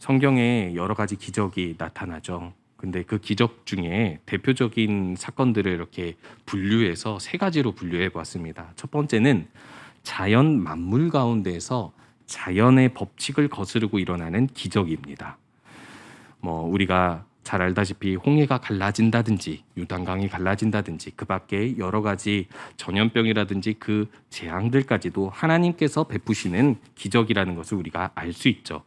성경에 여러 가지 기적이 나타나죠. 근데 그 기적 중에 대표적인 사건들을 이렇게 분류해서 세 가지로 분류해 보았습니다. 첫 번째는 자연 만물 가운데에서 자연의 법칙을 거스르고 일어나는 기적입니다. 우리가 잘 알다시피 홍해가 갈라진다든지 요단강이 갈라진다든지 그 밖에 여러 가지 전염병이라든지 그 재앙들까지도 하나님께서 베푸시는 기적이라는 것을 우리가 알 수 있죠.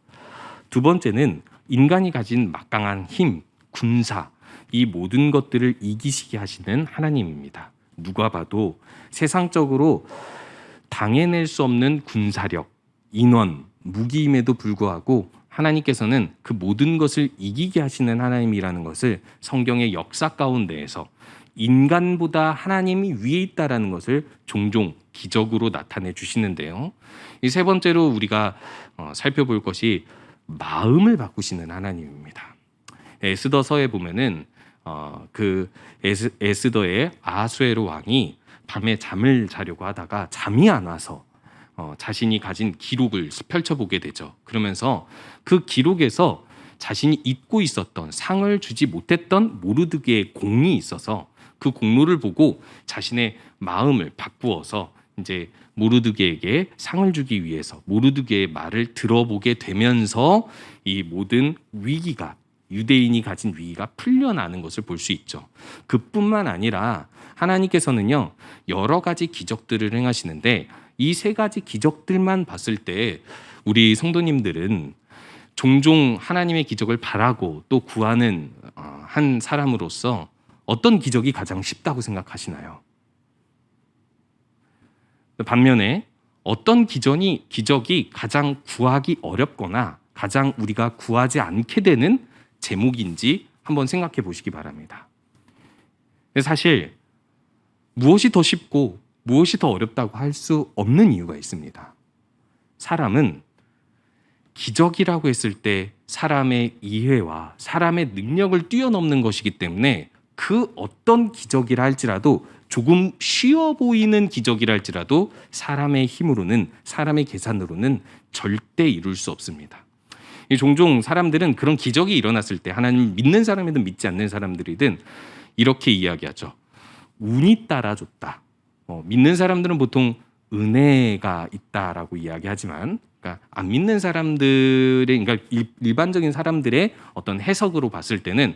두 번째는 인간이 가진 막강한 힘, 군사, 이 모든 것들을 이기시게 하시는 하나님입니다. 누가 봐도 세상적으로 당해낼 수 없는 군사력, 인원, 무기임에도 불구하고 하나님께서는 그 모든 것을 이기게 하시는 하나님이라는 것을 성경의 역사 가운데에서 인간보다 하나님이 위에 있다라는 것을 종종 기적으로 나타내 주시는데요. 이 세 번째로 우리가 살펴볼 것이 마음을 바꾸시는 하나님입니다. 에스더서에 보면은 그 에스더의 아하수에로 왕이 밤에 잠을 자려고 하다가 잠이 안 와서 자신이 가진 기록을 펼쳐보게 되죠. 그러면서 그 기록에서 자신이 잊고 있었던 상을 주지 못했던 모르드게의 공이 있어서 그 공로를 보고 자신의 마음을 바꾸어서 이제 모르드게에게 상을 주기 위해서 모르드게의 말을 들어보게 되면서 이 모든 위기가 유대인이 가진 위기가 풀려나는 것을 볼 수 있죠. 그뿐만 아니라 하나님께서는요 여러 가지 기적들을 행하시는데 이 세 가지 기적들만 봤을 때 우리 성도님들은 종종 하나님의 기적을 바라고 또 구하는 한 사람으로서 어떤 기적이 가장 쉽다고 생각하시나요? 반면에 어떤 기적이 가장 구하기 어렵거나 가장 우리가 구하지 않게 되는 제목인지 한번 생각해 보시기 바랍니다. 사실 무엇이 더 쉽고 무엇이 더 어렵다고 할 수 없는 이유가 있습니다. 사람은 기적이라고 했을 때 사람의 이해와 사람의 능력을 뛰어넘는 것이기 때문에 그 어떤 기적이라 할지라도 조금 쉬워 보이는 기적이라 할지라도 사람의 힘으로는 사람의 계산으로는 절대 이룰 수 없습니다. 종종 사람들은 그런 기적이 일어났을 때 하나님 믿는 사람이든 믿지 않는 사람들이든 이렇게 이야기하죠. 운이 따라줬다. 믿는 사람들은 보통 은혜가 있다라고 이야기하지만 그러니까 안 믿는 사람들의 그러니까 일반적인 사람들의 어떤 해석으로 봤을 때는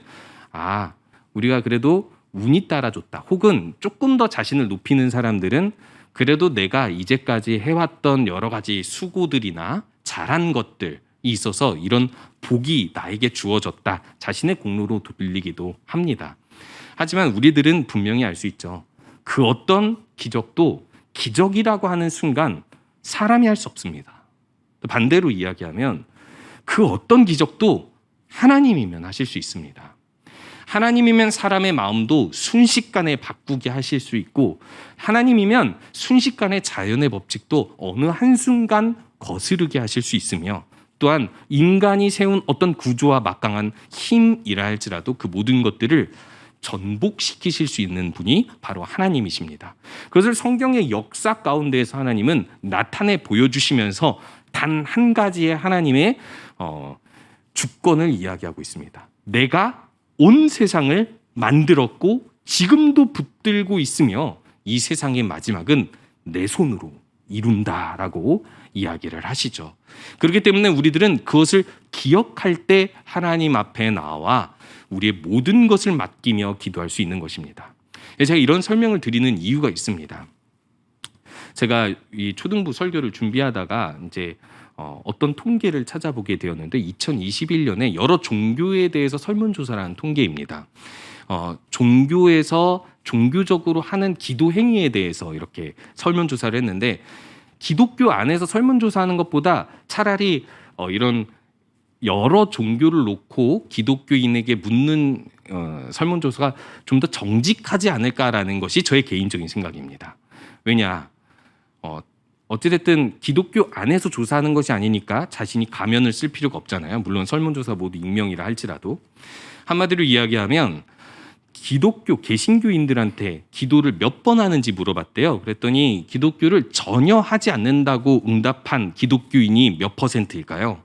우리가 그래도 운이 따라줬다. 혹은 조금 더 자신을 높이는 사람들은 그래도 내가 이제까지 해왔던 여러 가지 수고들이나 잘한 것들이 있어서 이런 복이 나에게 주어졌다. 자신의 공로로 돌리기도 합니다. 하지만 우리들은 분명히 알 수 있죠. 그 어떤 기적도 기적이라고 하는 순간 사람이 할 수 없습니다. 반대로 이야기하면 그 어떤 기적도 하나님이면 하실 수 있습니다. 하나님이면 사람의 마음도 순식간에 바꾸게 하실 수 있고 하나님이면 순식간에 자연의 법칙도 어느 한순간 거스르게 하실 수 있으며 또한 인간이 세운 어떤 구조와 막강한 힘이라 할지라도 그 모든 것들을 전복시키실 수 있는 분이 바로 하나님이십니다. 그것을 성경의 역사 가운데에서 하나님은 나타내 보여주시면서 단 한 가지의 하나님의 주권을 이야기하고 있습니다. 내가 온 세상을 만들었고 지금도 붙들고 있으며 이 세상의 마지막은 내 손으로 이룬다라고 이야기를 하시죠. 그렇기 때문에 우리들은 그것을 기억할 때 하나님 앞에 나와 우리의 모든 것을 맡기며 기도할 수 있는 것입니다. 제가 이런 설명을 드리는 이유가 있습니다. 제가 이 초등부 설교를 준비하다가 이제 어떤 통계를 찾아보게 되었는데 2021년에 여러 종교에 대해서 설문조사라는 통계입니다. 종교에서 종교적으로 하는 기도 행위에 대해서 이렇게 설문조사를 했는데 기독교 안에서 설문조사하는 것보다 차라리 이런 여러 종교를 놓고 기독교인에게 묻는 설문조사가 좀 더 정직하지 않을까라는 것이 저의 개인적인 생각입니다. 왜냐? 어찌됐든 기독교 안에서 조사하는 것이 아니니까 자신이 가면을 쓸 필요가 없잖아요. 물론 설문조사 모두 익명이라 할지라도. 한마디로 이야기하면 기독교 개신교인들한테 기도를 몇 번 하는지 물어봤대요. 그랬더니 기독교를 전혀 하지 않는다고 응답한 기독교인이 몇 %일까요?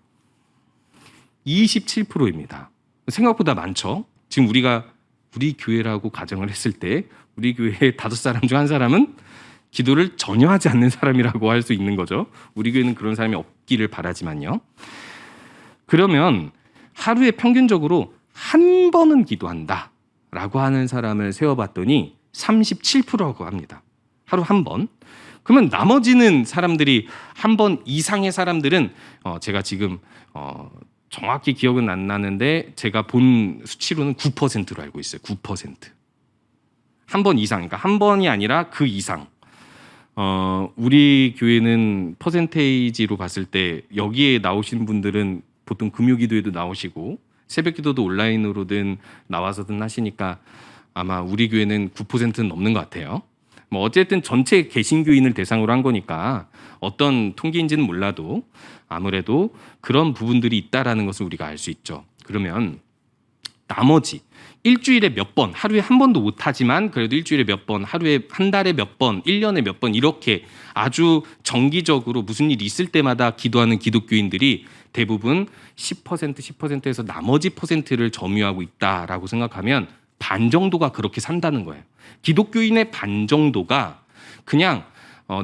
27%입니다. 생각보다 많죠. 지금 우리 교회라고 가정을 했을 때 우리 교회의 5사람 중 1사람은 기도를 전혀 하지 않는 사람이라고 할 수 있는 거죠. 우리 교회는 그런 사람이 없기를 바라지만요. 그러면 하루에 평균적으로 한 번은 기도한다라고 하는 사람을 세어봤더니 37%라고 합니다. 하루 한 번. 그러면 나머지는 사람들이 한 번 이상의 사람들은 제가 지금 정확히 기억은 안 나는데 제가 본 수치로는 9%로 알고 있어요. 9%. 한 번 이상, 그러니까 한 번이 아니라 그 이상. 우리 교회는 퍼센테이지로 봤을 때 여기에 나오신 분들은 보통 금요기도에도 나오시고 새벽기도도 온라인으로든 나와서든 하시니까 아마 우리 교회는 9%는 넘는 것 같아요. 뭐 어쨌든 전체 개신교인을 대상으로 한 거니까 어떤 통계인지는 몰라도 아무래도 그런 부분들이 있다라는 것을 우리가 알 수 있죠. 그러면 나머지 일주일에 몇 번, 하루에 한 번도 못하지만 그래도 일주일에 몇 번, 하루에 한 달에 몇 번, 1년에 몇 번 이렇게 아주 정기적으로 무슨 일이 있을 때마다 기도하는 기독교인들이 대부분 10%에서 나머지 퍼센트를 점유하고 있다라고 생각하면 반 정도가 그렇게 산다는 거예요. 기독교인의 반 정도가 그냥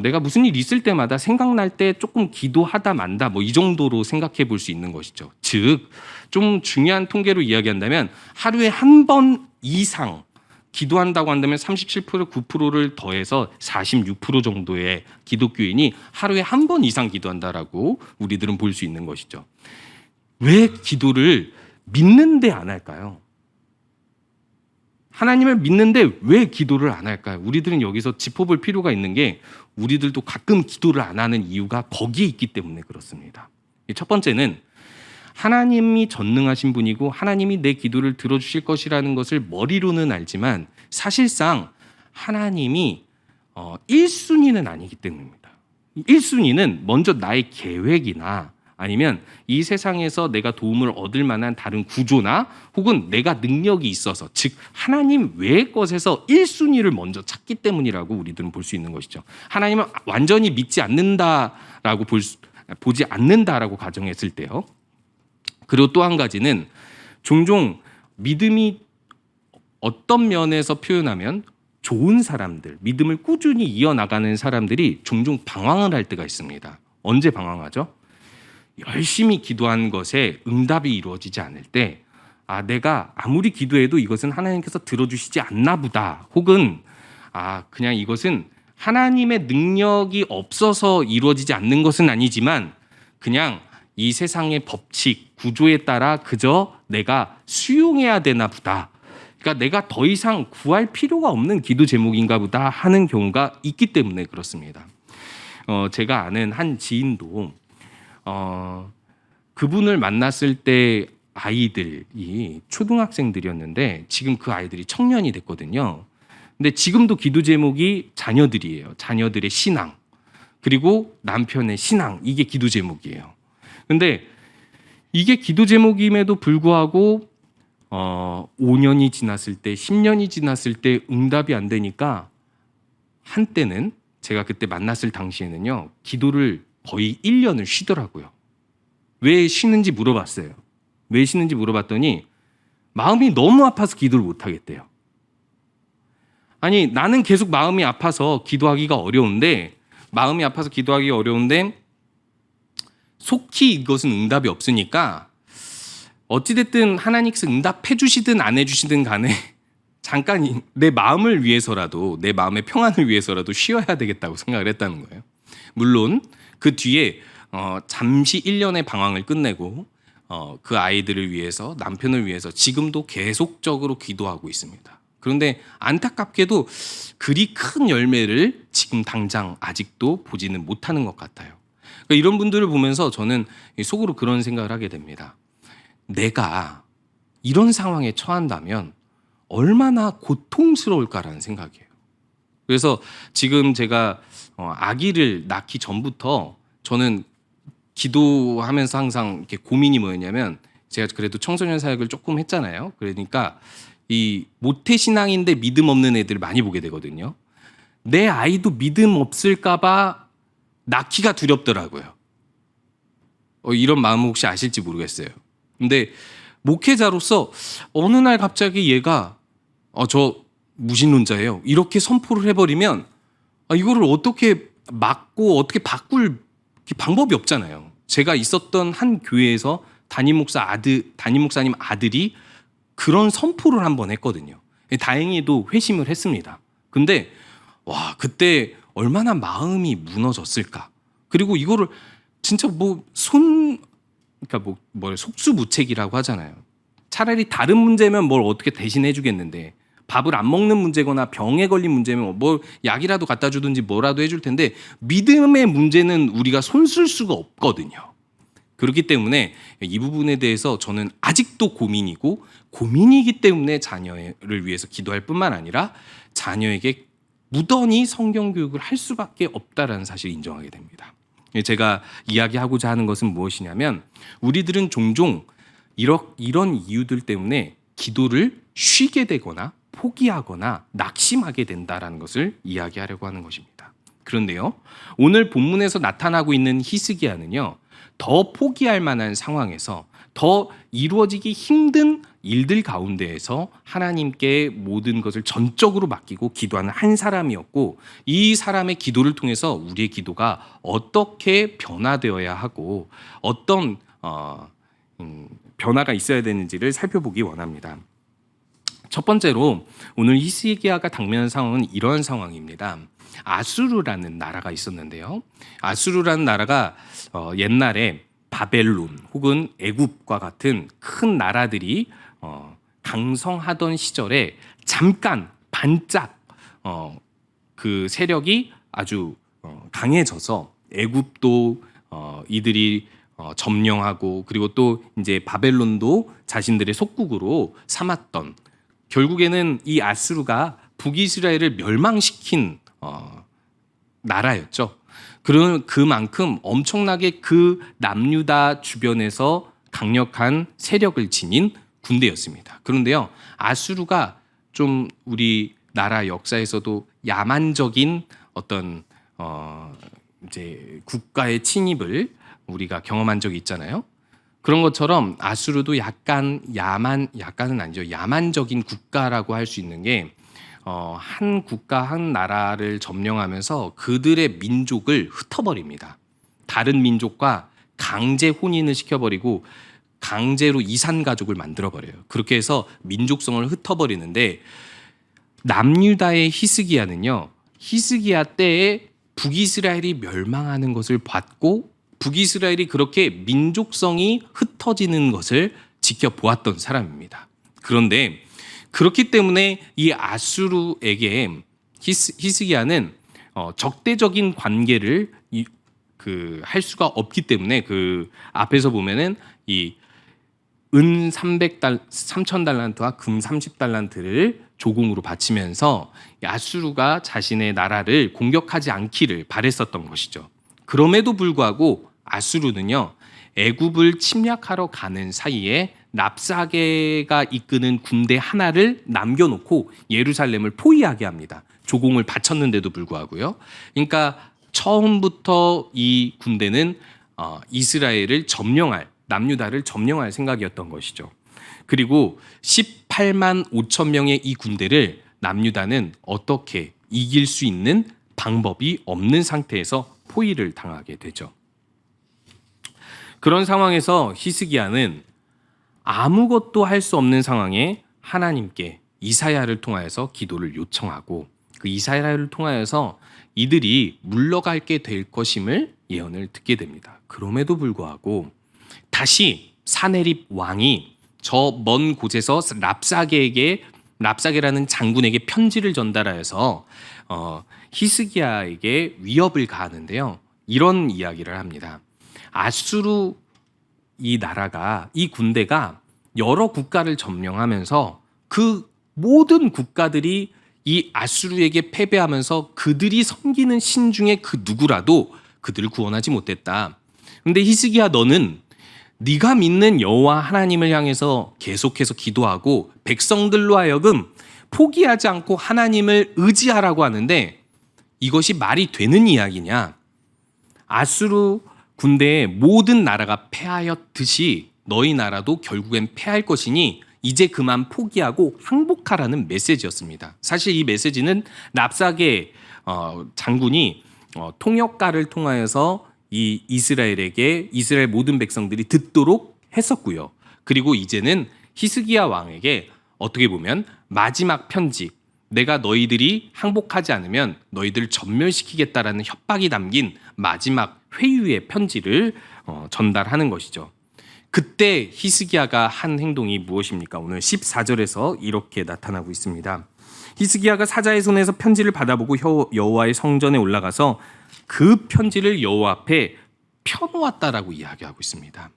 내가 무슨 일 있을 때마다 생각날 때 조금 기도하다 만다 뭐 이 정도로 생각해 볼 수 있는 것이죠. 즉 좀 중요한 통계로 이야기한다면 하루에 한 번 이상 기도한다고 한다면 37%, 9%를 더해서 46% 정도의 기독교인이 하루에 한 번 이상 기도한다라고 우리들은 볼 수 있는 것이죠. 왜 기도를 믿는데 안 할까요? 하나님을 믿는데 왜 기도를 안 할까요? 우리들은 여기서 짚어볼 필요가 있는 게 우리들도 가끔 기도를 안 하는 이유가 거기에 있기 때문에 그렇습니다. 첫 번째는 하나님이 전능하신 분이고 하나님이 내 기도를 들어주실 것이라는 것을 머리로는 알지만 사실상 하나님이 1순위는 아니기 때문입니다. 1순위는 먼저 나의 계획이나 아니면 이 세상에서 내가 도움을 얻을 만한 다른 구조나 혹은 내가 능력이 있어서 즉 하나님 외의 것에서 1순위를 먼저 찾기 때문이라고 우리들은 볼 수 있는 것이죠. 하나님을 완전히 믿지 않는다라고 보지 않는다라고 가정했을 때요. 그리고 또 한 가지는 종종 믿음이 어떤 면에서 표현하면 좋은 사람들, 믿음을 꾸준히 이어나가는 사람들이 종종 방황을 할 때가 있습니다. 언제 방황하죠? 열심히 기도한 것에 응답이 이루어지지 않을 때 내가 아무리 기도해도 이것은 하나님께서 들어주시지 않나 보다. 혹은 그냥 이것은 하나님의 능력이 없어서 이루어지지 않는 것은 아니지만 그냥 이 세상의 법칙, 구조에 따라 그저 내가 수용해야 되나 보다. 그러니까 내가 더 이상 구할 필요가 없는 기도 제목인가 보다 하는 경우가 있기 때문에 그렇습니다. 제가 아는 한 지인도 그분을 만났을 때 아이들이 초등학생들이었는데 지금 그 아이들이 청년이 됐거든요. 근데 지금도 기도 제목이 자녀들이에요. 자녀들의 신앙 그리고 남편의 신앙 이게 기도 제목이에요. 근데 이게 기도 제목임에도 불구하고 5년이 지났을 때 10년이 지났을 때 응답이 안 되니까 한때는 제가 그때 만났을 당시에는요 기도를 거의 1년을 쉬더라고요. 왜 쉬는지 물어봤어요. 왜 쉬는지 물어봤더니 마음이 너무 아파서 기도를 못 하겠대요. 아니 나는 계속 마음이 아파서 기도하기가 어려운데 속히 이것은 응답이 없으니까 어찌됐든 하나님께서 응답해 주시든 안 해주시든 간에 잠깐 내 마음을 위해서라도 내 마음의 평안을 위해서라도 쉬어야 되겠다고 생각을 했다는 거예요. 물론 그 뒤에 잠시 1년의 방황을 끝내고 그 아이들을 위해서 남편을 위해서 지금도 계속적으로 기도하고 있습니다. 그런데 안타깝게도 그리 큰 열매를 지금 당장 아직도 보지는 못하는 것 같아요. 그러니까 이런 분들을 보면서 저는 속으로 그런 생각을 하게 됩니다. 내가 이런 상황에 처한다면 얼마나 고통스러울까라는 생각이에요. 그래서 지금 제가 아기를 낳기 전부터 저는 기도하면서 항상 이렇게 고민이 뭐였냐면 제가 그래도 청소년 사역을 조금 했잖아요. 그러니까 이 모태신앙인데 믿음 없는 애들 많이 보게 되거든요. 내 아이도 믿음 없을까봐 낳기가 두렵더라고요. 이런 마음 혹시 아실지 모르겠어요. 근데 목회자로서 어느 날 갑자기 얘가 저 무신론자예요, 이렇게 선포를 해버리면 이거를 어떻게 막고 어떻게 바꿀 방법이 없잖아요. 제가 있었던 한 교회에서 담임 목사님 아들이 그런 선포를 한번 했거든요. 다행히도 회심을 했습니다. 근데 와, 그때 얼마나 마음이 무너졌을까. 그리고 이거를 진짜 그러니까 속수무책이라고 하잖아요. 차라리 다른 문제면 뭘 어떻게 대신해 주겠는데, 밥을 안 먹는 문제거나 병에 걸린 문제면 뭐 약이라도 갖다 주든지 뭐라도 해줄 텐데, 믿음의 문제는 우리가 손쓸 수가 없거든요. 그렇기 때문에 이 부분에 대해서 저는 아직도 고민이기 때문에 자녀를 위해서 기도할 뿐만 아니라 자녀에게 무던히 성경 교육을 할 수밖에 없다라는 사실을 인정하게 됩니다. 제가 이야기하고자 하는 것은 무엇이냐면, 우리들은 종종 이런 이유들 때문에 기도를 쉬게 되거나 포기하거나 낙심하게 된다라는 것을 이야기하려고 하는 것입니다. 그런데요, 오늘 본문에서 나타나고 있는 히스기야는요, 더 포기할 만한 상황에서, 더 이루어지기 힘든 일들 가운데에서 하나님께 모든 것을 전적으로 맡기고 기도하는 한 사람이었고, 이 사람의 기도를 통해서 우리의 기도가 어떻게 변화되어야 하고 어떤 변화가 있어야 되는지를 살펴보기 원합니다. 첫 번째로 오늘 히스기야가 당면한 상황은 이런 상황입니다. 아수르라는 나라가 있었는데요. 아수르라는 나라가 옛날에 바벨론 혹은 애굽과 같은 큰 나라들이 강성하던 시절에 잠깐 반짝 그 세력이 아주 강해져서 애굽도 이들이 점령하고, 그리고 또 이제 바벨론도 자신들의 속국으로 삼았던, 결국에는 이 아수르가 북이스라엘을 멸망시킨 나라였죠. 그만큼 엄청나게 그 남유다 주변에서 강력한 세력을 지닌 군대였습니다. 그런데요, 아수르가 좀 우리나라 역사에서도 야만적인 어떤 이제 국가의 침입을 우리가 경험한 적이 있잖아요. 그런 것처럼 아수르도 약간은 아니죠. 야만적인 국가라고 할 수 있는 게, 한 국가 한 나라를 점령하면서 그들의 민족을 흩어버립니다. 다른 민족과 강제 혼인을 시켜버리고 강제로 이산 가족을 만들어버려요. 그렇게 해서 민족성을 흩어버리는데, 남유다의 히스기야는요, 히스기야 때에 북이스라엘이 멸망하는 것을 봤고, 북이스라엘이 그렇게 민족성이 흩어지는 것을 지켜보았던 사람입니다. 그런데 그렇기 때문에 이 아수르에게 히스기야는 적대적인 관계를 할 수가 없기 때문에, 그 앞에서 보면은 이 은 3,000달란트와 금 30달란트를 조공으로 바치면서 아수르가 자신의 나라를 공격하지 않기를 바랬었던 것이죠. 그럼에도 불구하고 아수르는요, 애굽을 침략하러 가는 사이에 랍사게가 이끄는 군대 하나를 남겨놓고 예루살렘을 포위하게 합니다. 조공을 바쳤는데도 불구하고요. 그러니까 처음부터 이 군대는 이스라엘을 남유다를 점령할 생각이었던 것이죠. 그리고 18만 5천 명의 이 군대를 남유다는 어떻게 이길 수 있는 방법이 없는 상태에서 포위를 당하게 되죠. 그런 상황에서 히스기야는 아무것도 할 수 없는 상황에 하나님께 이사야를 통하여서 기도를 요청하고, 그 이사야를 통하여서 이들이 물러가게 될 것임을 예언을 듣게 됩니다. 그럼에도 불구하고 다시 사네립 왕이 저 먼 곳에서 랍사게라는 장군에게 편지를 전달하여서 히스기야에게 위협을 가하는데요, 이런 이야기를 합니다. 아수르 이 군대가 여러 국가를 점령하면서 그 모든 국가들이 이 아수르에게 패배하면서 그들이 섬기는 신 중에 그 누구라도 그들을 구원하지 못했다. 근데 히스기야, 너는 네가 믿는 여호와 하나님을 향해서 계속해서 기도하고 백성들로 하여금 포기하지 않고 하나님을 의지하라고 하는데, 이것이 말이 되는 이야기냐? 아수르 군대의 모든 나라가 패하였듯이 너희 나라도 결국엔 패할 것이니 이제 그만 포기하고 항복하라는 메시지였습니다. 사실 이 메시지는 랍사게 장군이 통역가를 통하여서 이 이스라엘 모든 백성들이 듣도록 했었고요. 그리고 이제는 히스기야 왕에게 어떻게 보면 마지막 편지, 내가 너희들이 항복하지 않으면 너희들을 전멸시키겠다라는 협박이 담긴 마지막 회유의 편지를 전달하는 것이죠. 그때 히스기야가 한 행동이 무엇입니까? 오늘 14절에서 이렇게 나타나고 있습니다. 히스기야가 사자의 손에서 편지를 받아보고 여호와의 성전에 올라가서 그 편지를 여호와 앞에 펴놓았다라고 이야기하고 있습니다.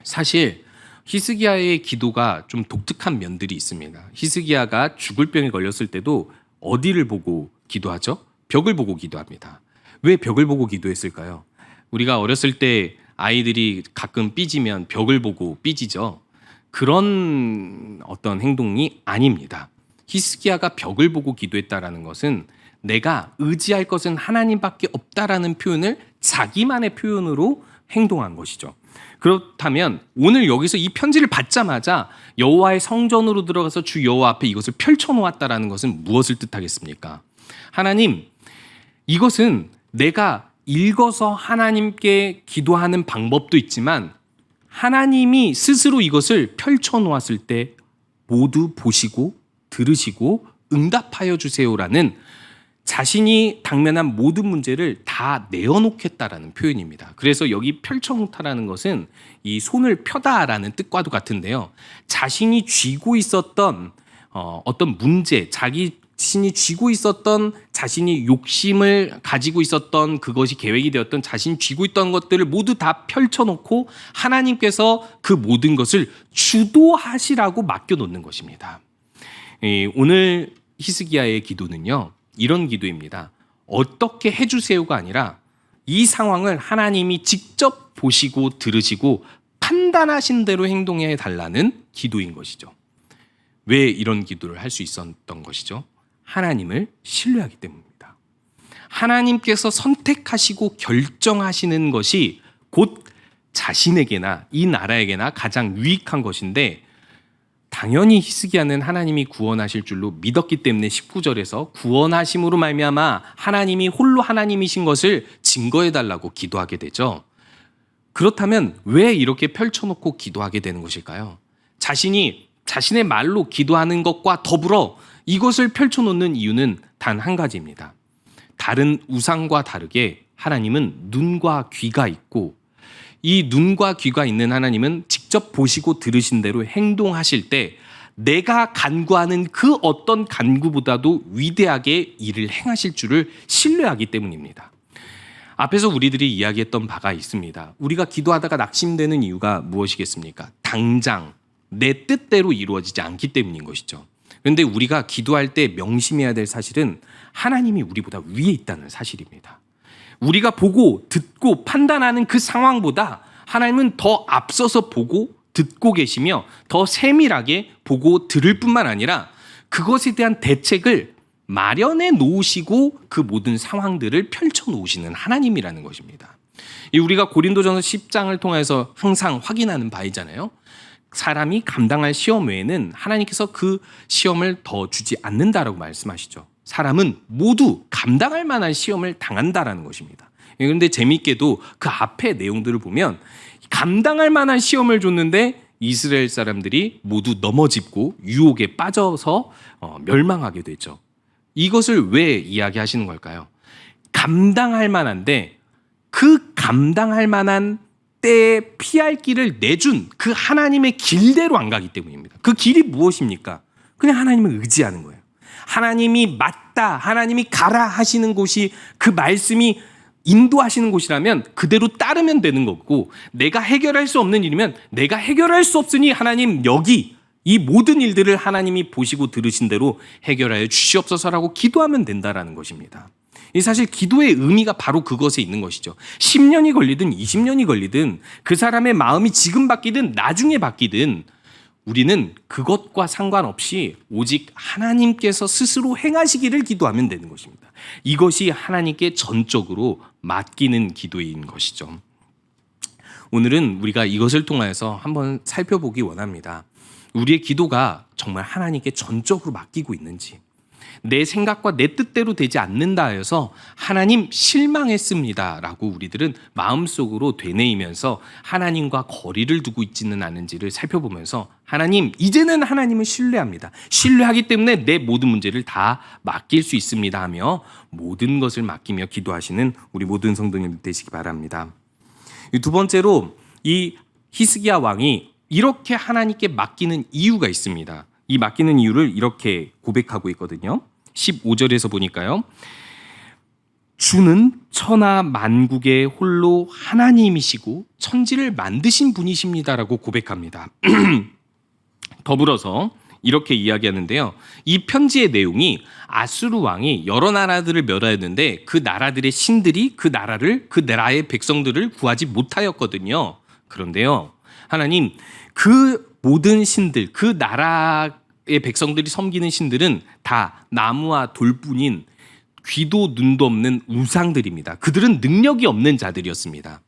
사실 히스기야의 기도가 좀 독특한 면들이 있습니다. 히스기야가 죽을 병에 걸렸을 때도 어디를 보고 기도하죠? 벽을 보고 기도합니다. 왜 벽을 보고 기도했을까요? 우리가 어렸을 때 아이들이 가끔 삐지면 벽을 보고 삐지죠. 그런 어떤 행동이 아닙니다. 히스기야가 벽을 보고 기도했다라는 것은 내가 의지할 것은 하나님밖에 없다라는 표현을 자기만의 표현으로 행동한 것이죠. 그렇다면 오늘 여기서 이 편지를 받자마자 여호와의 성전으로 들어가서 주 여호와 앞에 이것을 펼쳐놓았다라는 것은 무엇을 뜻하겠습니까? 하나님, 이것은 내가 읽어서 하나님께 기도하는 방법도 있지만 하나님이 스스로 이것을 펼쳐놓았을 때 모두 보시고 들으시고 응답하여 주세요라는 자신이 당면한 모든 문제를 다 내어놓겠다라는 표현입니다. 그래서 여기 펼쳐놓다라는 것은 이 손을 펴다라는 뜻과도 같은데요. 자신이 쥐고 있었던 어떤 문제, 자신이 쥐고 있었던 자신이 욕심을 가지고 있었던 그것이 계획이 되었던 자신이 쥐고 있던 것들을 모두 다 펼쳐놓고 하나님께서 그 모든 것을 주도하시라고 맡겨놓는 것입니다. 오늘 히스기야의 기도는요. 이런 기도입니다. 어떻게 해주세요가 아니라 이 상황을 하나님이 직접 보시고 들으시고 판단하신 대로 행동해 달라는 기도인 것이죠. 왜 이런 기도를 할 수 있었던 것이죠? 하나님을 신뢰하기 때문입니다. 하나님께서 선택하시고 결정하시는 것이 곧 자신에게나 이 나라에게나 가장 유익한 것인데 당연히 히스기야는 하나님이 구원하실 줄로 믿었기 때문에 19절에서 구원하심으로 말미암아 하나님이 홀로 하나님이신 것을 증거해 달라고 기도하게 되죠. 그렇다면 왜 이렇게 펼쳐놓고 기도하게 되는 것일까요? 자신이 자신의 말로 기도하는 것과 더불어 이것을 펼쳐놓는 이유는 단 한 가지입니다. 다른 우상과 다르게 하나님은 눈과 귀가 있고 이 눈과 귀가 있는 하나님은 직접 보시고 들으신 대로 행동하실 때 내가 간구하는 그 어떤 간구보다도 위대하게 일을 행하실 줄을 신뢰하기 때문입니다. 앞에서 우리들이 이야기했던 바가 있습니다. 우리가 기도하다가 낙심되는 이유가 무엇이겠습니까? 당장 내 뜻대로 이루어지지 않기 때문인 것이죠. 그런데 우리가 기도할 때 명심해야 될 사실은 하나님이 우리보다 위에 있다는 사실입니다. 우리가 보고 듣고 판단하는 그 상황보다 하나님은 더 앞서서 보고 듣고 계시며 더 세밀하게 보고 들을 뿐만 아니라 그것에 대한 대책을 마련해 놓으시고 그 모든 상황들을 펼쳐 놓으시는 하나님이라는 것입니다. 우리가 고린도전서 10장을 통해서 항상 확인하는 바이잖아요. 사람이 감당할 시험 외에는 하나님께서 그 시험을 더 주지 않는다라고 말씀하시죠. 사람은 모두 감당할 만한 시험을 당한다라는 것입니다. 그런데 재미있게도 그 앞에 내용들을 보면 감당할 만한 시험을 줬는데 이스라엘 사람들이 모두 넘어집고 유혹에 빠져서 멸망하게 되죠. 이것을 왜 이야기하시는 걸까요? 감당할 만한데 그 감당할 만한 때에 피할 길을 내준 그 하나님의 길대로 안 가기 때문입니다. 그 길이 무엇입니까? 그냥 하나님을 의지하는 거예요. 하나님이 맞다, 하나님이 가라 하시는 곳이 그 말씀이 인도하시는 곳이라면 그대로 따르면 되는 거고 내가 해결할 수 없는 일이면 내가 해결할 수 없으니 하나님 여기 이 모든 일들을 하나님이 보시고 들으신 대로 해결하여 주시옵소서라고 기도하면 된다라는 것입니다. 사실 기도의 의미가 바로 그것에 있는 것이죠. 10년이 걸리든 20년이 걸리든 그 사람의 마음이 지금 바뀌든 나중에 바뀌든 우리는 그것과 상관없이 오직 하나님께서 스스로 행하시기를 기도하면 되는 것입니다. 이것이 하나님께 전적으로 맡기는 기도인 것이죠. 오늘은 우리가 이것을 통하여서 한번 살펴보기 원합니다. 우리의 기도가 정말 하나님께 전적으로 맡기고 있는지, 내 생각과 내 뜻대로 되지 않는다 하여서 하나님 실망했습니다 라고 우리들은 마음속으로 되뇌이면서 하나님과 거리를 두고 있지는 않은지를 살펴보면서, 하나님, 이제는 하나님을 신뢰합니다, 신뢰하기 때문에 내 모든 문제를 다 맡길 수 있습니다 하며 모든 것을 맡기며 기도하시는 우리 모든 성도님 되시기 바랍니다. 두 번째로, 이 히스기야 왕이 이렇게 하나님께 맡기는 이유가 있습니다. 이 맡기는 이유를 이렇게 고백하고 있거든요. 15절에서 보니까요, 주는 천하 만국의 홀로 하나님이시고 천지를 만드신 분이십니다라고 고백합니다. 더불어서 이렇게 이야기하는데요, 이 편지의 내용이 아수르 왕이 여러 나라들을 멸하였는데 그 나라들의 신들이 그 나라의 백성들을 구하지 못하였거든요. 그런데요, 하나님, 그 모든 신들, 그 나라의 백성들이 섬기는 신들은 다 나무와 돌뿐인 귀도 눈도 없는 우상들입니다. 그들은 능력이 없는 자들이었습니다.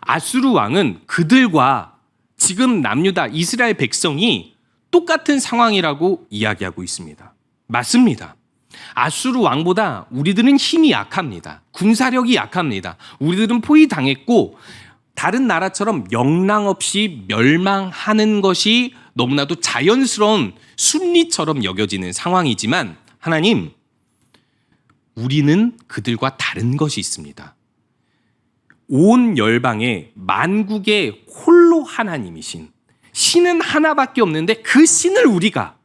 아수르 왕은 그들과 지금 남유다 이스라엘 백성이 똑같은 상황이라고 이야기하고 있습니다. 맞습니다. 아수르 왕보다 우리들은 힘이 약합니다. 군사력이 약합니다. 우리들은 포위당했고 다른 나라처럼 영랑 없이 멸망하는 것이 너무나도 자연스러운 순리처럼 여겨지는 상황이지만, 하나님, 우리는 그들과 다른 것이 있습니다. 온 열방의 만국의 홀로 하나님이신, 신은 하나밖에 없는데 그 신을 우리가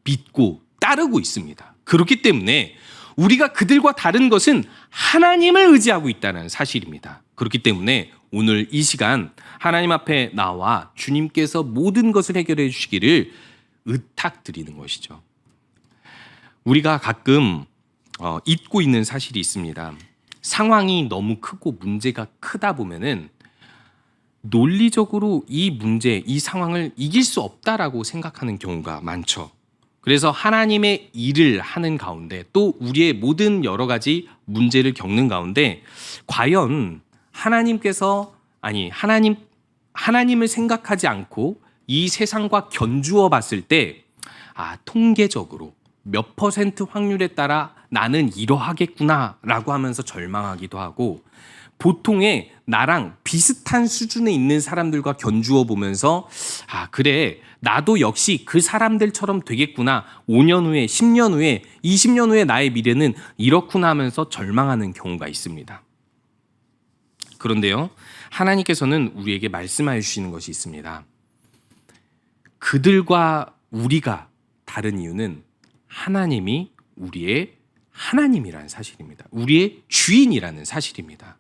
믿고 따르고 있습니다. 그렇기 때문에 우리가 그들과 다른 것은 하나님을 의지하고 있다는 사실입니다. 그렇기 때문에 오늘 이 시간 하나님 앞에 나와 주님께서 모든 것을 해결해 주시기를 의탁드리는 것이죠. 우리가 가끔 잊고 있는 사실이 있습니다. 상황이 너무 크고 문제가 크다 보면은 논리적으로 이 문제, 이 상황을 이길 수 없다라고 생각하는 경우가 많죠. 그래서 하나님의 일을 하는 가운데, 또 우리의 모든 여러 가지 문제를 겪는 가운데 과연 하나님을 생각하지 않고 이 세상과 견주어 봤을 때, 통계적으로 몇 퍼센트 확률에 따라 나는 이러하겠구나라고 하면서 절망하기도 하고, 보통의 나랑 비슷한 수준에 있는 사람들과 견주어 보면서 그래, 나도 역시 그 사람들처럼 되겠구나, 5년 후에, 10년 후에, 20년 후에 나의 미래는 이렇구나 하면서 절망하는 경우가 있습니다. 그런데요, 하나님께서는 우리에게 말씀하여 주시는 것이 있습니다. 그들과 우리가 다른 이유는 하나님이 우리의 하나님이라는 사실입니다. 우리의 주인이라는 사실입니다.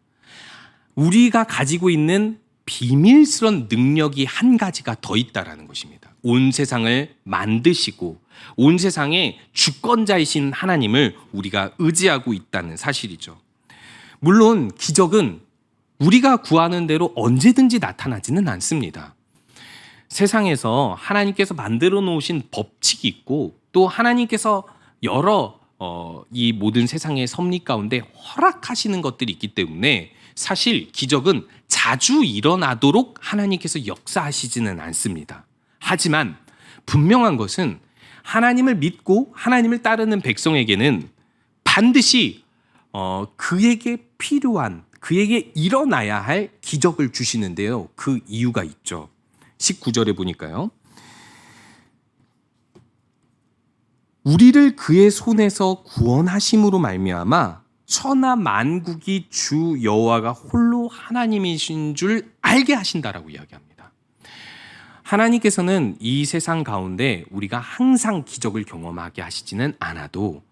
우리가 가지고 있는 비밀스러운 능력이 한 가지가 더 있다라는 것입니다. 온 세상을 만드시고 온 세상의 주권자이신 하나님을 우리가 의지하고 있다는 사실이죠. 물론 기적은 우리가 구하는 대로 언제든지 나타나지는 않습니다. 세상에서 하나님께서 만들어 놓으신 법칙이 있고, 또 하나님께서 여러 이 모든 세상의 섭리 가운데 허락하시는 것들이 있기 때문에 사실 기적은 자주 일어나도록 하나님께서 역사하시지는 않습니다. 하지만 분명한 것은 하나님을 믿고 하나님을 따르는 백성에게는 반드시 그에게 필요한, 그에게 일어나야 할 기적을 주시는데요. 그 이유가 있죠. 19절에 보니까요, 우리를 그의 손에서 구원하심으로 말미암아 천하 만국이 주 여호와가 홀로 하나님이신 줄 알게 하신다라고 이야기합니다. 하나님께서는 이 세상 가운데 우리가 항상 기적을 경험하게 하시지는 않아도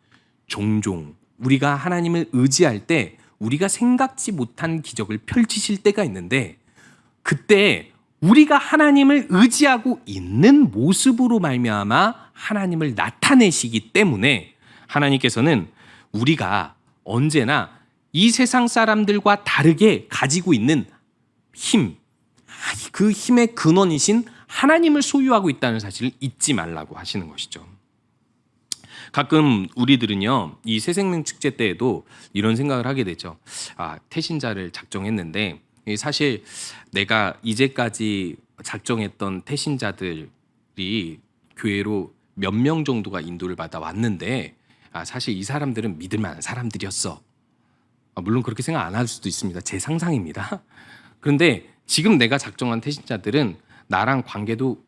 종종 우리가 하나님을 의지할 때 우리가 생각지 못한 기적을 펼치실 때가 있는데, 그때 우리가 하나님을 의지하고 있는 모습으로 말미암아 하나님을 나타내시기 때문에 하나님께서는 우리가 언제나 이 세상 사람들과 다르게 가지고 있는 힘, 그 힘의 근원이신 하나님을 소유하고 있다는 사실을 잊지 말라고 하시는 것이죠. 가끔 우리들은요, 이 새생명 축제 때에도 이런 생각을 하게 되죠. 태신자를 작정했는데 사실 내가 이제까지 작정했던 태신자들이 교회로 몇 명 정도가 인도를 받아 왔는데 사실 이 사람들은 믿을 만한 사람들이었어. 물론 그렇게 생각 안 할 수도 있습니다. 제 상상입니다. 그런데 지금 내가 작정한 태신자들은 나랑 관계도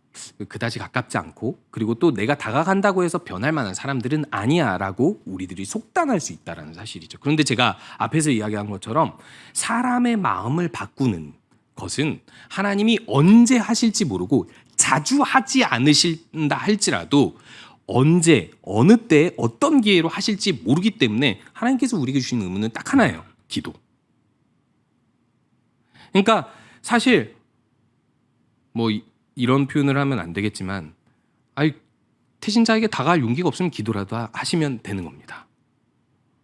그다지 가깝지 않고, 그리고 또 내가 다가간다고 해서 변할 만한 사람들은 아니야 라고 우리들이 속단할 수 있다는 사실이죠. 그런데 제가 앞에서 이야기한 것처럼 사람의 마음을 바꾸는 것은 하나님이 언제 하실지 모르고 자주 하지 않으신다 할지라도 언제 어느 때 어떤 기회로 하실지 모르기 때문에 하나님께서 우리에게 주시는 의무는 딱 하나예요. 기도. 그러니까 사실 뭐 이런 표현을 하면 안 되겠지만 태신자에게 다가갈 용기가 없으면 기도라도 하시면 되는 겁니다.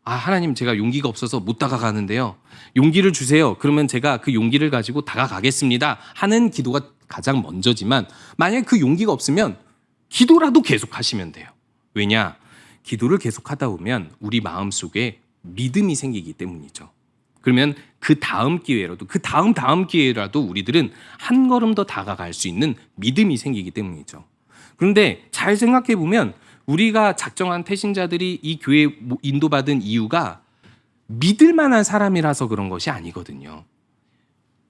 하나님, 제가 용기가 없어서 못 다가가는데요, 용기를 주세요. 그러면 제가 그 용기를 가지고 다가가겠습니다 하는 기도가 가장 먼저지만, 만약에 그 용기가 없으면 기도라도 계속 하시면 돼요. 왜냐? 기도를 계속 하다 보면 우리 마음속에 믿음이 생기기 때문이죠. 그러면 그 다음 기회라도, 그 다음 기회라도 우리들은 한 걸음 더 다가갈 수 있는 믿음이 생기기 때문이죠. 그런데 잘 생각해 보면 우리가 작정한 태신자들이 이 교회에 인도받은 이유가 믿을 만한 사람이라서 그런 것이 아니거든요.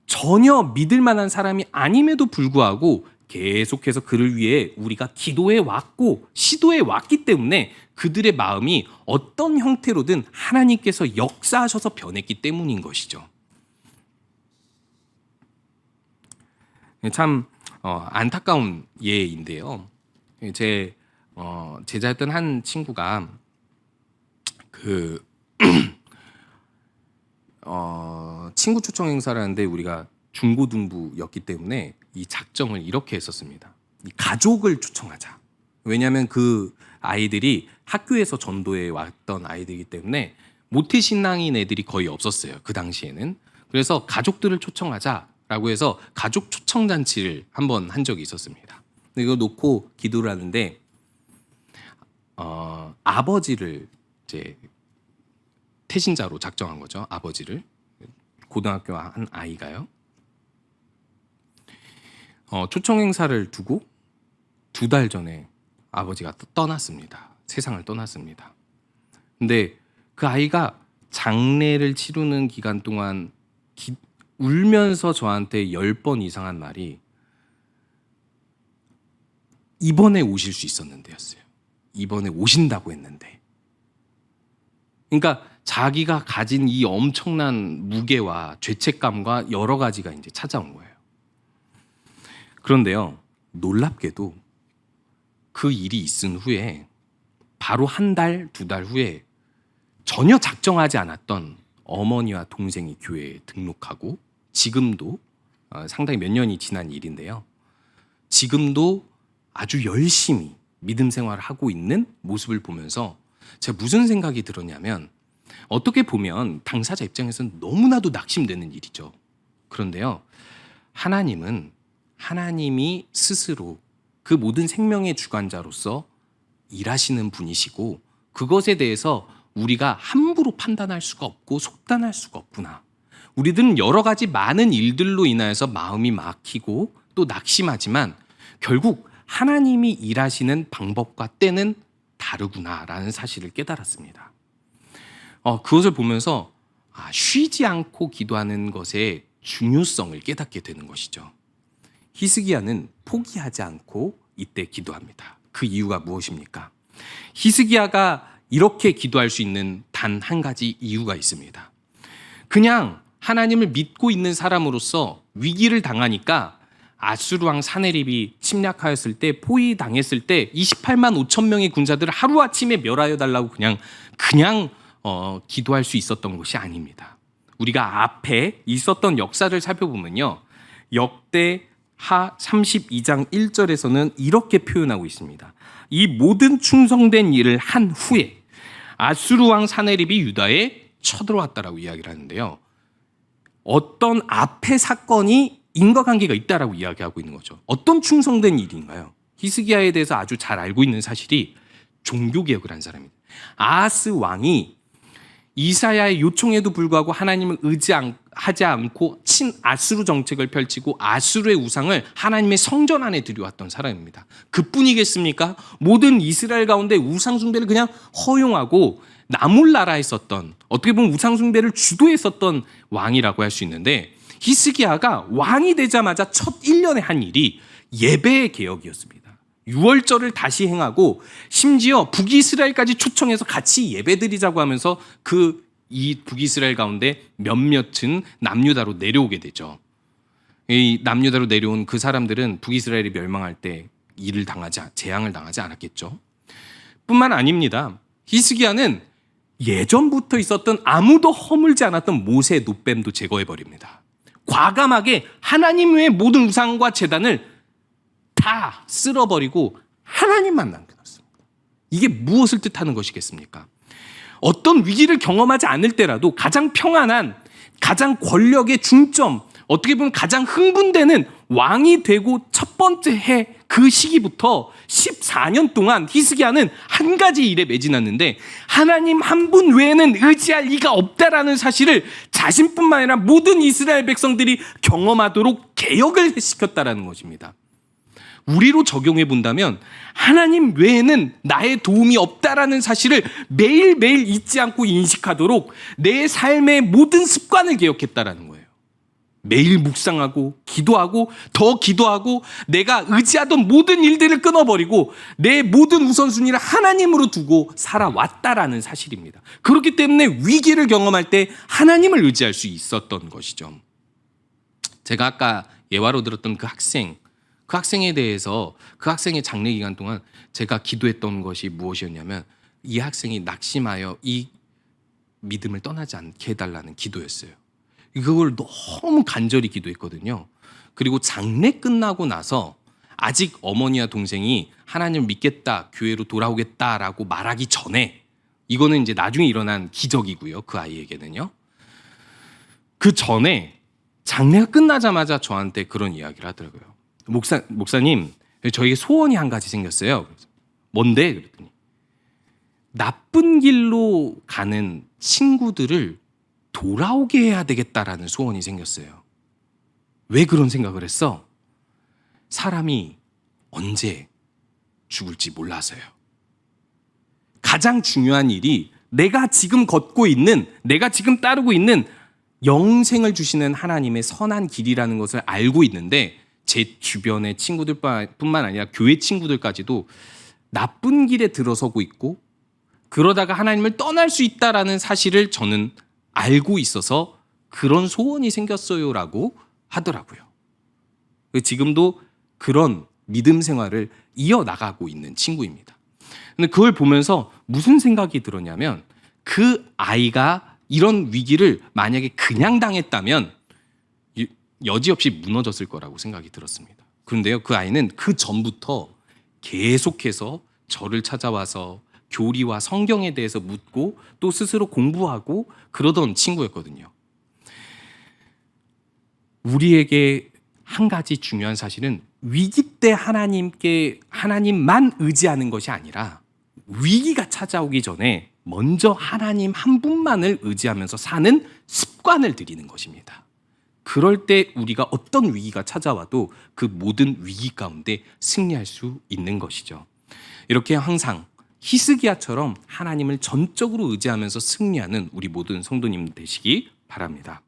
전혀 믿을 만한 사람이 아님에도 불구하고 계속해서 그를 위해 우리가 기도해 왔고 시도해 왔기 때문에 그들의 마음이 어떤 형태로든 하나님께서 역사하셔서 변했기 때문인 것이죠. 참 안타까운 예인데요. 제 제자였던 한 친구가 친구 초청 행사를 하는데 우리가 중고등부였기 때문에 이 작정을 이렇게 했었습니다. 이 가족을 초청하자. 왜냐하면 그 아이들이 학교에서 전도해 왔던 아이들이기 때문에 모태신앙인 애들이 거의 없었어요. 그 당시에는. 그래서 가족들을 초청하자라고 해서 가족 초청 잔치를 한번 한 적이 있었습니다. 이거 놓고 기도를 하는데 아버지를 이제 태신자로 작정한 거죠. 아버지를. 고등학교 한 아이가요. 초청 행사를 두고 2달 전에 아버지가 떠났습니다. 세상을 떠났습니다. 근데 그 아이가 장례를 치르는 기간 동안 울면서 저한테 10번 이상 한 말이 이번에 오실 수 있었는데였어요. 이번에 오신다고 했는데. 그러니까 자기가 가진 이 엄청난 무게와 죄책감과 여러 가지가 이제 찾아온 거예요. 그런데요, 놀랍게도 그 일이 있은 후에 바로 1달, 2달 후에 전혀 작정하지 않았던 어머니와 동생이 교회에 등록하고, 지금도 상당히 몇 년이 지난 일인데요, 지금도 아주 열심히 믿음 생활을 하고 있는 모습을 보면서 제가 무슨 생각이 들었냐면, 어떻게 보면 당사자 입장에서는 너무나도 낙심되는 일이죠. 그런데요, 하나님이 스스로 그 모든 생명의 주관자로서 일하시는 분이시고, 그것에 대해서 우리가 함부로 판단할 수가 없고 속단할 수가 없구나. 우리들은 여러 가지 많은 일들로 인하여서 마음이 막히고 또 낙심하지만 결국 하나님이 일하시는 방법과 때는 다르구나라는 사실을 깨달았습니다. 그것을 보면서 쉬지 않고 기도하는 것의 중요성을 깨닫게 되는 것이죠. 히스기야는 포기하지 않고 이때 기도합니다. 그 이유가 무엇입니까? 히스기야가 이렇게 기도할 수 있는 단 한 가지 이유가 있습니다. 그냥 하나님을 믿고 있는 사람으로서 위기를 당하니까 아수르 왕 사네립이 침략하였을 때, 포위당했을 때 28만 5천 명의 군사들을 하루아침에 멸하여 달라고 그냥 기도할 수 있었던 것이 아닙니다. 우리가 앞에 있었던 역사를 살펴보면요, 역대하 32장 1절에서는 이렇게 표현하고 있습니다. 이 모든 충성된 일을 한 후에 아수르 왕 사네립이 유다에 쳐들어왔다라고 이야기를 하는데요, 어떤 앞의 사건이 인과관계가 있다라고 이야기하고 있는 거죠. 어떤 충성된 일인가요? 히스기야에 대해서 아주 잘 알고 있는 사실이 종교개혁을 한 사람입니다. 아하스 왕이 이사야의 요청에도 불구하고 하나님을 의지하지 않고 친아수르 정책을 펼치고 아수르의 우상을 하나님의 성전 안에 들여왔던 사람입니다. 그뿐이겠습니까? 모든 이스라엘 가운데 우상 숭배를 그냥 허용하고 나몰라라 했었던, 어떻게 보면 우상 숭배를 주도했었던 왕이라고 할 수 있는데, 히스기야가 왕이 되자마자 첫 1년에 한 일이 예배의 개혁이었습니다. 유월절을 다시 행하고 심지어 북이스라엘까지 초청해서 같이 예배드리자고 하면서 이 북이스라엘 가운데 몇몇은 남유다로 내려오게 되죠. 이 남유다로 내려온 그 사람들은 북이스라엘이 멸망할 때 재앙을 당하지 않았겠죠. 뿐만 아닙니다. 히스기야는 예전부터 있었던 아무도 허물지 않았던 모세 노뱀도 제거해버립니다. 과감하게 하나님 외의 모든 우상과 제단을 다 쓸어버리고 하나님만 남겨놨습니다. 이게 무엇을 뜻하는 것이겠습니까? 어떤 위기를 경험하지 않을 때라도 가장 평안한, 가장 권력의 중점, 어떻게 보면 가장 흥분되는 왕이 되고 첫 번째 해 그 시기부터 14년 동안 히스기야는 한 가지 일에 매진했는데, 하나님 한 분 외에는 의지할 이가 없다라는 사실을 자신뿐만 아니라 모든 이스라엘 백성들이 경험하도록 개혁을 시켰다라는 것입니다. 우리로 적용해 본다면 하나님 외에는 나의 도움이 없다라는 사실을 매일매일 잊지 않고 인식하도록 내 삶의 모든 습관을 개혁했다라는 거예요. 매일 묵상하고 기도하고 더 기도하고 내가 의지하던 모든 일들을 끊어버리고 내 모든 우선순위를 하나님으로 두고 살아왔다라는 사실입니다. 그렇기 때문에 위기를 경험할 때 하나님을 의지할 수 있었던 것이죠. 제가 아까 예화로 들었던 그 학생에 대해서 그 학생의 장례 기간 동안 제가 기도했던 것이 무엇이었냐면, 이 학생이 낙심하여 이 믿음을 떠나지 않게 해달라는 기도였어요. 그걸 너무 간절히 기도했거든요. 그리고 장례 끝나고 나서 아직 어머니와 동생이 하나님을 믿겠다, 교회로 돌아오겠다라고 말하기 전에, 이거는 이제 나중에 일어난 기적이고요. 그 아이에게는요. 그 전에 장례가 끝나자마자 저한테 그런 이야기를 하더라고요. 목사님, 저에게 소원이 한 가지 생겼어요. 뭔데? 그랬더니 나쁜 길로 가는 친구들을 돌아오게 해야 되겠다라는 소원이 생겼어요. 왜 그런 생각을 했어? 사람이 언제 죽을지 몰라서요. 가장 중요한 일이 내가 지금 걷고 있는, 내가 지금 따르고 있는 영생을 주시는 하나님의 선한 길이라는 것을 알고 있는데, 제 주변의 친구들뿐만 아니라 교회 친구들까지도 나쁜 길에 들어서고 있고 그러다가 하나님을 떠날 수 있다라는 사실을 저는 알고 있어서 그런 소원이 생겼어요라고 하더라고요. 지금도 그런 믿음 생활을 이어나가고 있는 친구입니다. 근데 그걸 보면서 무슨 생각이 들었냐면, 그 아이가 이런 위기를 만약에 그냥 당했다면 여지없이 무너졌을 거라고 생각이 들었습니다. 그런데요, 그 아이는 그 전부터 계속해서 저를 찾아와서 교리와 성경에 대해서 묻고 또 스스로 공부하고 그러던 친구였거든요. 우리에게 한 가지 중요한 사실은 위기 때 하나님만 의지하는 것이 아니라 위기가 찾아오기 전에 먼저 하나님 한 분만을 의지하면서 사는 습관을 들이는 것입니다. 그럴 때 우리가 어떤 위기가 찾아와도 그 모든 위기 가운데 승리할 수 있는 것이죠. 이렇게 항상 히스기야처럼 하나님을 전적으로 의지하면서 승리하는 우리 모든 성도님 되시기 바랍니다.